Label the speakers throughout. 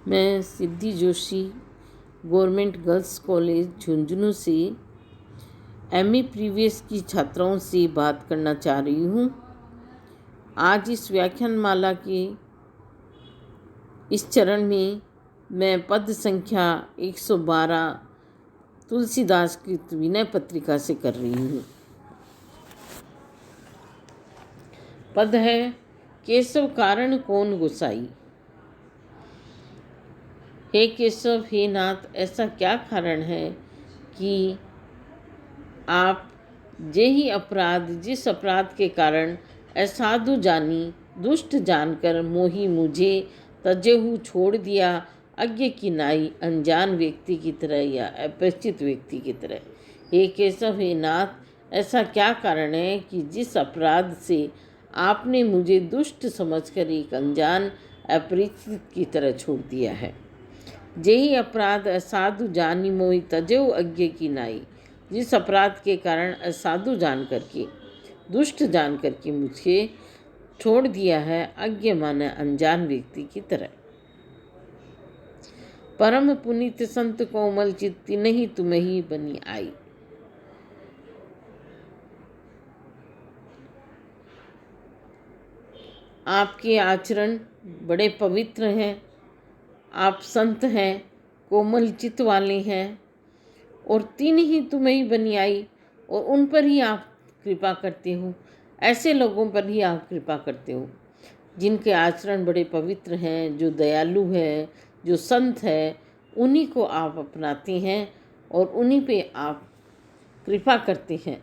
Speaker 1: मैं Siddhi Joshi government girls college Jhunjhunu से MA previous की छात्राओं से बात करना चाह रही हूँ। आज इस व्याख्यानमाला के इस चरण में मैं पद संख्या 112 तुलसीदास की विनय पत्रिका से कर रही हूँ। पद है केशव कारण कौन गोसाई। हे केशव, हे नाथ, ऐसा क्या कारण है कि आप जे ही अपराध जिस अपराध के कारण असाधु जानी दुष्ट जानकर मोही मुझे तजेहु छोड़ दिया अज्ञ की नाई अनजान व्यक्ति की तरह या अपरिचित व्यक्ति की तरह। हे केशव, हे नाथ, ऐसा क्या कारण है कि जिस अपराध से आपने मुझे दुष्ट समझकर एक अनजान अपरिचित की तरह छोड़ दिया है। जेही अपराध असाधु जानी मोहि तजेहु अज्ञ की नाई, जिस अपराध के कारण असाधु जान करके दुष्ट जान करके मुझे छोड़ दिया है अज्ञ माने अनजान व्यक्ति की तरह। परम पुनीत संत कोमल चित्ती नहीं तुम्हें ही बनी आई। आपके आचरण बड़े पवित्र हैं, आप संत हैं, कोमल चित्त वाले हैं और तीन ही तुम्हें ही बनी आई और उन पर ही आप कृपा करते हो। ऐसे लोगों पर ही आप कृपा करते हो जिनके आचरण बड़े पवित्र हैं, जो दयालु हैं, जो संत हैं, उन्हीं को आप अपनाते हैं और उन्हीं पे आप कृपा करते हैं।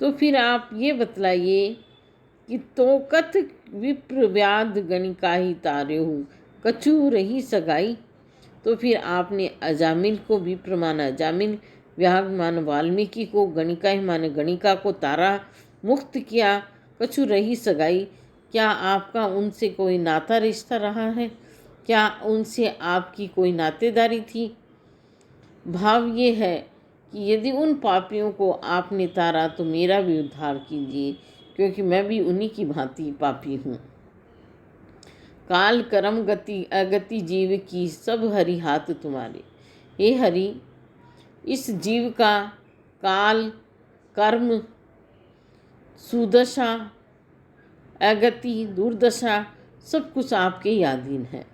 Speaker 1: तो फिर आप ये बतलाइए कि तो कथ विप्र व्याध गणिकाही तारेहु कछु रही सगाई। तो फिर आपने अजामिल को विप्र माना अजामिल, व्याघ मान वाल्मीकि को, गणिका माने गणिका को तारा मुक्त किया, कछु रही सगाई। क्या आपका उनसे कोई नाता रिश्ता रहा है? क्या उनसे आपकी कोई नातेदारी थी? भाव ये है कि यदि उन पापियों को आपने तारा तो मेरा भी उद्धार कीजिए, क्योंकि मैं भी उन्हीं की भांति पापी हूँ। काल कर्म गति अगति जीव की सब हरि हाथ तुम्हारे। हे हरि, इस जीव का काल कर्म सुदशा अगति दुर्दशा सब कुछ आपके ही अधीन है।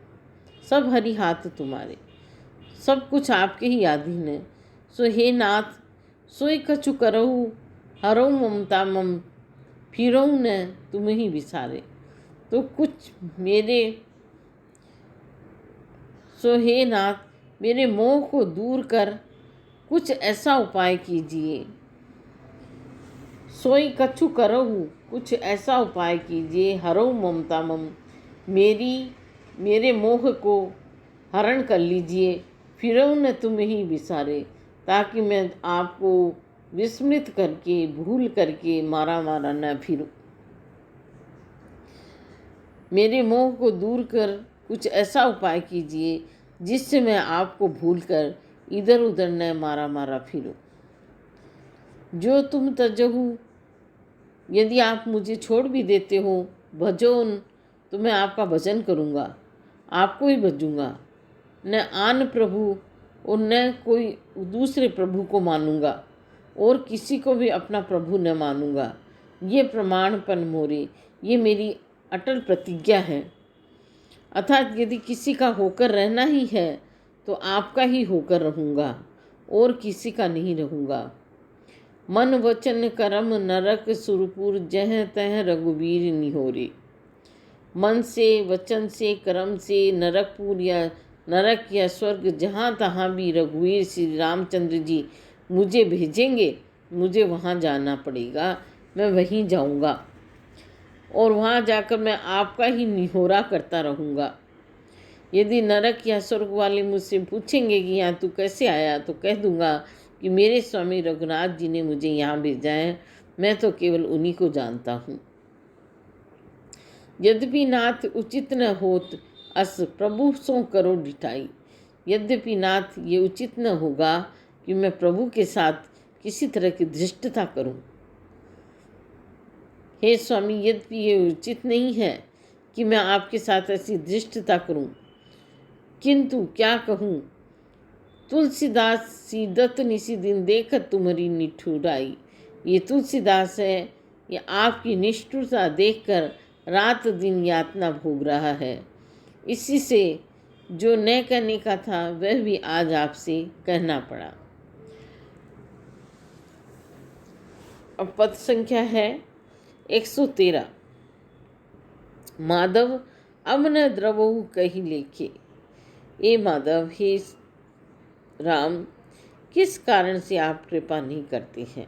Speaker 1: सब हरि हाथ तुम्हारे, सब कुछ आपके ही अधीन है। सो हे नाथ, सोई कछु करहु हरऊ ममता मम फिरऊ न तुम ही विसारे। तो कुछ मेरे सो हे नाथ, मेरे मोह को दूर कर कुछ ऐसा उपाय कीजिए। सोई कछु करहु, कुछ ऐसा उपाय कीजिए। हरऊ ममता मम, मेरे मोह को हरण कर लीजिए। फिरऊ न तुम ही विसारे, ताकि मैं आपको विस्मृत करके भूल करके मारा मारा न फिरूं। मेरे मोह को दूर कर कुछ ऐसा उपाय कीजिए जिससे मैं आपको भूलकर इधर उधर न मारा मारा फिरूं। जो तुम तजहु, यदि आप मुझे छोड़ भी देते हो, भजोन, तो मैं आपका भजन करूँगा, आपको ही भजूँगा। न आन प्रभु और न कोई दूसरे प्रभु को मानूँगा और किसी को भी अपना प्रभु न मानूँगा। ये प्रमाणपन मोरे, ये मेरी अटल प्रतिज्ञा है। अर्थात यदि किसी का होकर रहना ही है तो आपका ही होकर रहूँगा और किसी का नहीं रहूँगा। मन वचन कर्म नरक सुरपुर जह तह रघुवीर निहोरे। मन से, वचन से, कर्म से नरकपुर या नरक या स्वर्ग जहाँ तहाँ भी रघुवीर श्री रामचंद्र जी मुझे भेजेंगे, मुझे वहाँ जाना पड़ेगा। मैं वहीं जाऊँगा और वहाँ जाकर मैं आपका ही निहोरा करता रहूँगा। यदि नरक या स्वर्ग वाले मुझसे पूछेंगे कि यहाँ तू कैसे आया, तो कह दूँगा कि मेरे स्वामी रघुनाथ जी ने मुझे यहाँ भेजा है, मैं तो केवल उन्हीं को जानता हूँ। यद्यपि नाथ उचित न होत अस प्रभु सो करो ढिठाई। यद्यपि नाथ ये उचित न होगा कि मैं प्रभु के साथ किसी तरह की धृष्टता करूं। हे स्वामी, यद्यपि ये उचित नहीं है कि मैं आपके साथ ऐसी धृष्टता करूं, किंतु क्या कहूँ, तुलसीदास सी दत्त निसी दिन देखत तुम्हारी निठुराई। ये तुलसीदास है, ये आपकी निष्ठुरता देखकर रात दिन यातना भोग रहा है। इसी से जो न कहने का था वह भी आज आपसे कहना पड़ा। अब पद संख्या है 113। माधव अब न द्रवहु कही लेखे। ए माधव, हे राम, किस कारण से आप कृपा नहीं करते हैं?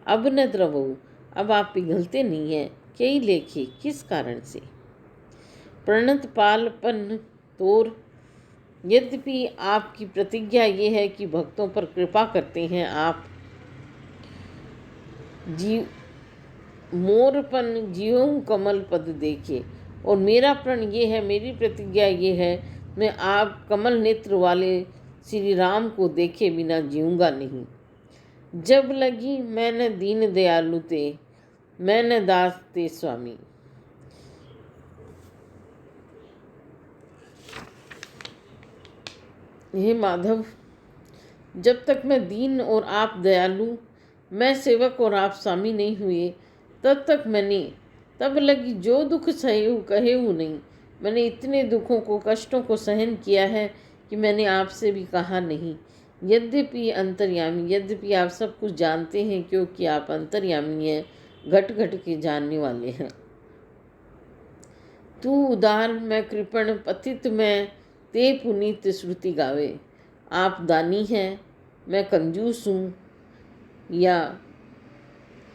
Speaker 1: अब न द्रवहु, अब आप पिघलते नहीं हैं। कई लेखे, किस कारण से? प्रणत पालपन तोर, यद्यपि आपकी प्रतिज्ञा ये है कि भक्तों पर कृपा करते हैं आप। जीव मोरपन जीवों कमल पद देखे, और मेरा प्रण ये है, मेरी प्रतिज्ञा ये है, मैं आप कमल नेत्र वाले श्री राम को देखे बिना जीऊँगा नहीं। जब लगी मैंने दीन दयालु ते, मैंने दास ते स्वामी। हे माधव, जब तक मैं दीन और आप दयालु, मैं सेवक और आप स्वामी नहीं हुए, तब तक मैंने तब लगी जो दुख सहे हूँ कहे हूँ नहीं। मैंने इतने दुखों को, कष्टों को सहन किया है कि मैंने आपसे भी कहा नहीं। यद्यपि अंतर्यामी, यद्यपि आप सब कुछ जानते हैं, क्योंकि आप अंतर्यामी हैं, घट घट के जानने वाले हैं। तू उदार मैं कृपण, पतित मैं ते पुनीत श्रुति गावे। आप दानी हैं, मैं कंजूस हूँ या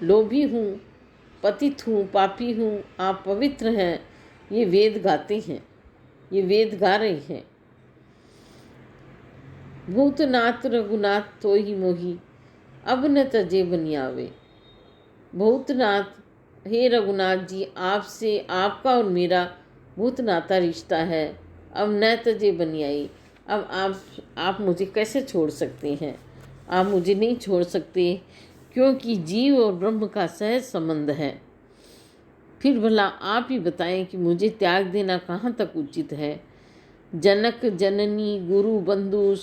Speaker 1: लोभी हूँ, पतित हूँ, पापी हूँ, आप पवित्र हैं, ये वेद गाते हैं, ये वेद गा रहे हैं। भूतनाथ रघुनाथ तो ही मोही, अब न तजे बनियावे। भूतनाथ, हे रघुनाथ जी, आपसे आपका और मेरा भूतनाता रिश्ता है। अब न तजे बनियाई, अब आप मुझे कैसे छोड़ सकते हैं? आप मुझे नहीं छोड़ सकते, क्योंकि जीव और ब्रह्म का सहज संबंध है। फिर भला आप ही बताएं कि मुझे त्याग देना कहाँ तक उचित है। जनक जननी गुरु बंधु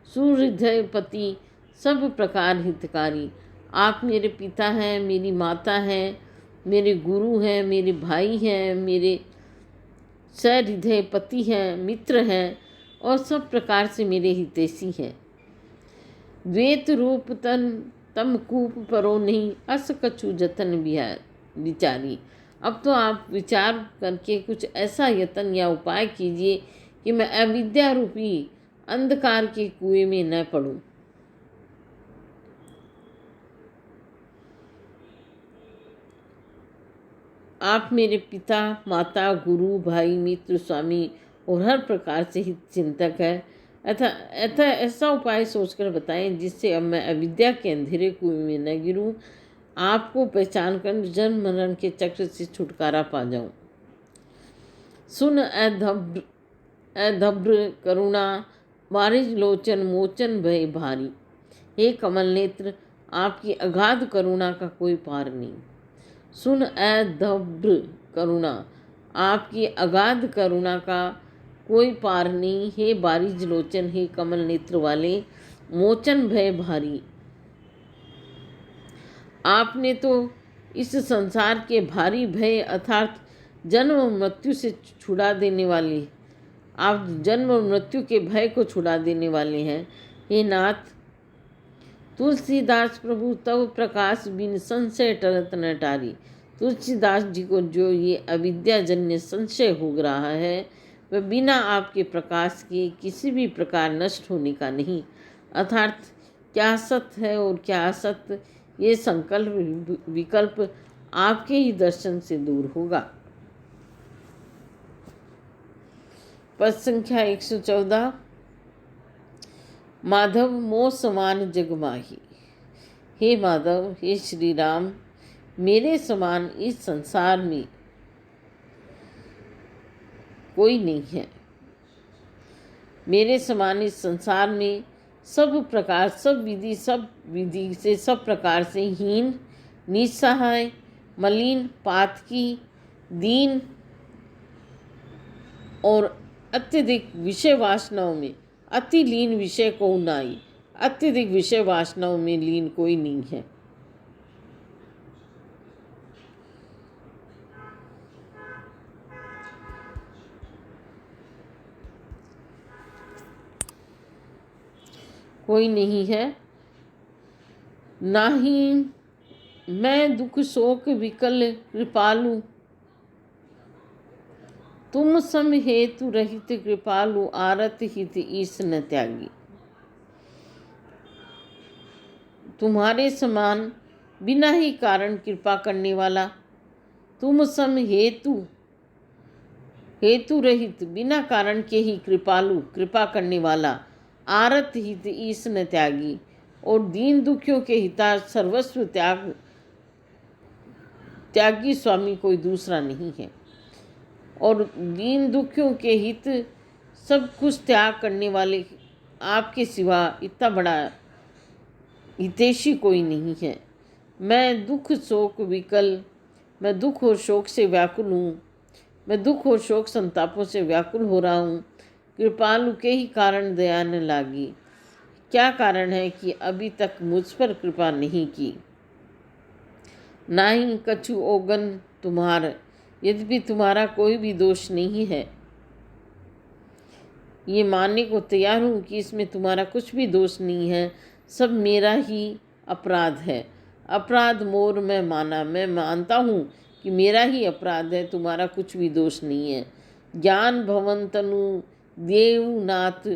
Speaker 1: सुहृदय पति, सब प्रकार हितकारी, आप मेरे पिता हैं, मेरी माता हैं, मेरे गुरु हैं, मेरे भाई हैं, मेरे सहृदय पति हैं, मित्र हैं, और सब प्रकार से मेरे हितैषी हैं। द्वैत रूप तन तम कूप परो नहीं, अस कछु जतन विचारी। अब तो आप विचार करके कुछ ऐसा यतन या उपाय कीजिए कि मैं अविद्या रूपी अंधकार के कुएं में न पड़ूं। आप मेरे पिता, माता, गुरु, भाई, मित्र, स्वामी और हर प्रकार से हित चिंतक है। अतः ऐसा उपाय सोचकर बताएं जिससे अब मैं अविद्या के अंधेरे कुएं में न गिरूं, आपको पहचान कर जन्म मरण के चक्र से छुटकारा पा जाऊं। सुन अधभ्र करुणा, बारिज लोचन मोचन भय भारी। हे कमल नेत्र, आपकी अगाध करुणा का कोई पार नहीं। सुन अधभ्र करुणा, आपकी अगाध करुणा का कोई पार नहीं। हे बारिज लोचन, हे कमल नेत्र वाले, मोचन भय भारी, आपने तो इस संसार के भारी भय अर्थात जन्म और मृत्यु से छुड़ा देने वाले, आप जन्म और मृत्यु के भय को छुड़ा देने वाले हैं। हे नाथ, तुलसीदास प्रभु तव प्रकाश बिन संशय टलत न टारी। तुलसीदास जी को जो ये अविद्याजन्य संशय हो रहा है, वह बिना आपके प्रकाश के किसी भी प्रकार नष्ट होने का नहीं। अर्थात क्या सत्य है और क्या असत्य, ये संकल्प विकल्प आपके ही दर्शन से दूर होगा। पद संख्या 114। माधव मोह समान जग माही। हे माधव, हे श्री राम, मेरे समान इस संसार में कोई नहीं है। मेरे समान इस संसार में सब प्रकार, सब विधि से, सब प्रकार से हीन, निस्सहाय, मलिन, पातकी, दीन, और अत्यधिक विषय वासनाओं में अति लीन विषय को नाई। अत्यधिक विषय वासनाओं में लीन कोई नहीं है। कोई नहीं है, ना ही मैं दुख शोक विकल कृपालु, तुम सम हेतु रहित कृपालु, आरत हित ईस न त्यागी। तुम्हारे समान बिना ही कारण कृपा करने वाला, तुम सम हेतु रहित बिना कारण के ही कृपालु कृपा करने वाला, आरत हित ईस न त्यागी, और दीन दुखियों के हितार्थ सर्वस्व त्यागी स्वामी कोई दूसरा नहीं है। और दीन दुखियों के हित सब कुछ त्याग करने वाले आपके सिवा इतना बड़ा हितैषी कोई नहीं है। मैं दुख शोक विकल, मैं दुख और शोक से व्याकुल हूँ, मैं दुख और शोक संतापों से व्याकुल हो रहा हूँ। कृपालु के ही कारण दया न लागी। क्या कारण है कि अभी तक मुझ पर कृपा नहीं की। ना ही कछु ओगन तुम्हार, यद्यपि तुम्हारा कोई भी दोष नहीं है। ये मानने को तैयार हूँ कि इसमें तुम्हारा कुछ भी दोष नहीं है, सब मेरा ही अपराध है। अपराध मोर मैं माना, मैं मानता हूँ कि मेरा ही अपराध है, तुम्हारा कुछ भी दोष नहीं है। ज्ञान भवन तनु देवनाथ,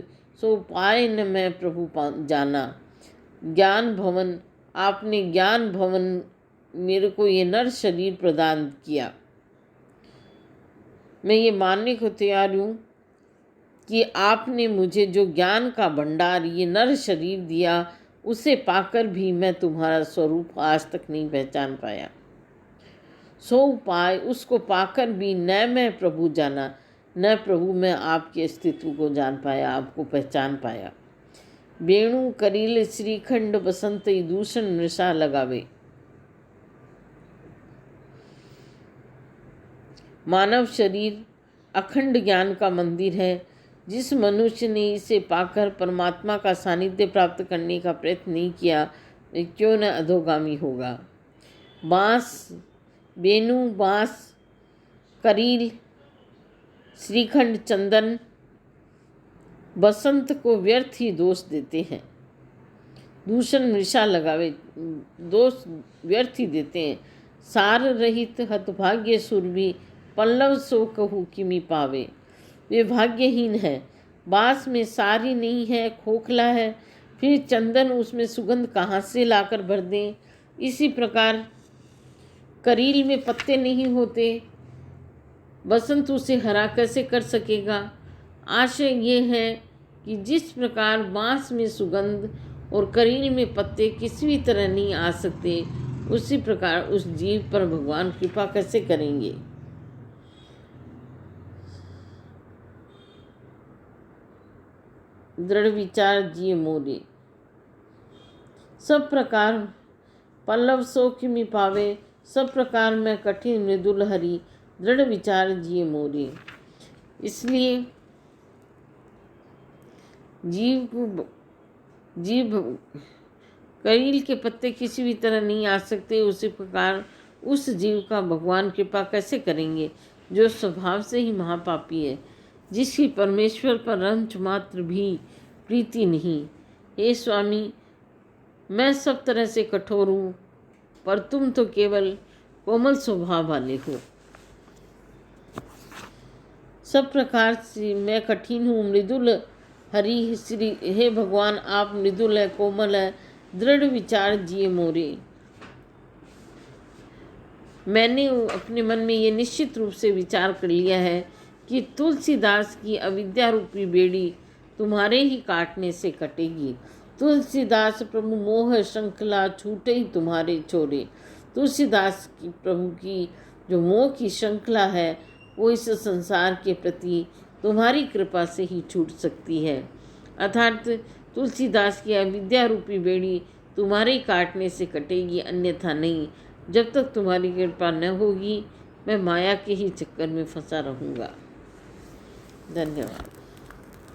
Speaker 1: सो पाए न मैं प्रभु जाना। ज्ञान भवन, आपने ज्ञान भवन मेरे को ये नर शरीर प्रदान किया। मैं ये मानने को तैयार हूँ कि आपने मुझे जो ज्ञान का भंडार ये नर शरीर दिया, उसे पाकर भी मैं तुम्हारा स्वरूप आज तक नहीं पहचान पाया। सो पाए, उसको पाकर भी न मैं प्रभु जाना, न प्रभु मैं आपके अस्तित्व को जान पाया, आपको पहचान पाया। वेणु करील श्रीखंड बसंत दूषण नशा लगावे। मानव शरीर अखंड ज्ञान का मंदिर है। जिस मनुष्य ने इसे पाकर परमात्मा का सानिध्य प्राप्त करने का प्रयत्न नहीं किया, वे क्यों न अधोगामी होगा। बांस, वेणु, बांस, करील, श्रीखंड, चंदन बसंत को व्यर्थ ही दोष देते हैं। दूषण मृषा लगावे, दोष व्यर्थ ही देते हैं। सार रहित हतभाग्य सुरभि, पल्लव सो कहू किमि पावे। वे भाग्यहीन है। बांस में सार ही नहीं है, खोखला है, फिर चंदन उसमें सुगंध कहाँ से लाकर भर दें। इसी प्रकार करील में पत्ते नहीं होते, बसंत उसे हरा कैसे कर सकेगा। आशय ये है कि जिस प्रकार बांस में सुगंध और करील में पत्ते किसी भी तरह नहीं आ सकते, उसी प्रकार उस जीव पर भगवान कृपा कैसे करेंगे। दृढ़ विचार जिये मोरे, सब प्रकार पल्लव सौख्य में पावे, सब प्रकार में कठिन मृदुल हरि, दृढ़ विचार जिये मोरे। इसलिए जीव करील के पत्ते किसी भी तरह नहीं आ सकते, उसी प्रकार उस जीव का भगवान कृपा कैसे करेंगे जो स्वभाव से ही महापापी है, जिसकी परमेश्वर पर अंश मात्र भी प्रीति नहीं। हे स्वामी, मैं सब तरह से कठोर हूँ, पर तुम तो केवल कोमल स्वभाव वाले हो। सब प्रकार से मैं कठिन हूँ, मृदुल हरि श्री। हे भगवान, आप मृदुल है, कोमल है, दृढ़ विचार जिये मोरे। मैंने अपने मन में ये निश्चित रूप से विचार कर लिया है कि तुलसीदास की अविद्या रूपी बेड़ी तुम्हारे ही काटने से कटेगी। तुलसीदास प्रभु मोह श्रृंखला छूटे ही तुम्हारे छोड़े। तुलसीदास की प्रभु की जो मोह की श्रृंखला है, वो इस संसार के प्रति तुम्हारी कृपा से ही छूट सकती है। अर्थात तुलसीदास की अविद्या रूपी बेड़ी तुम्हारे काटने से कटेगी, अन्यथा नहीं। जब तक तुम्हारी कृपा न होगी, मैं माया के ही चक्कर में फंसा रहूँगा। धन्यवाद।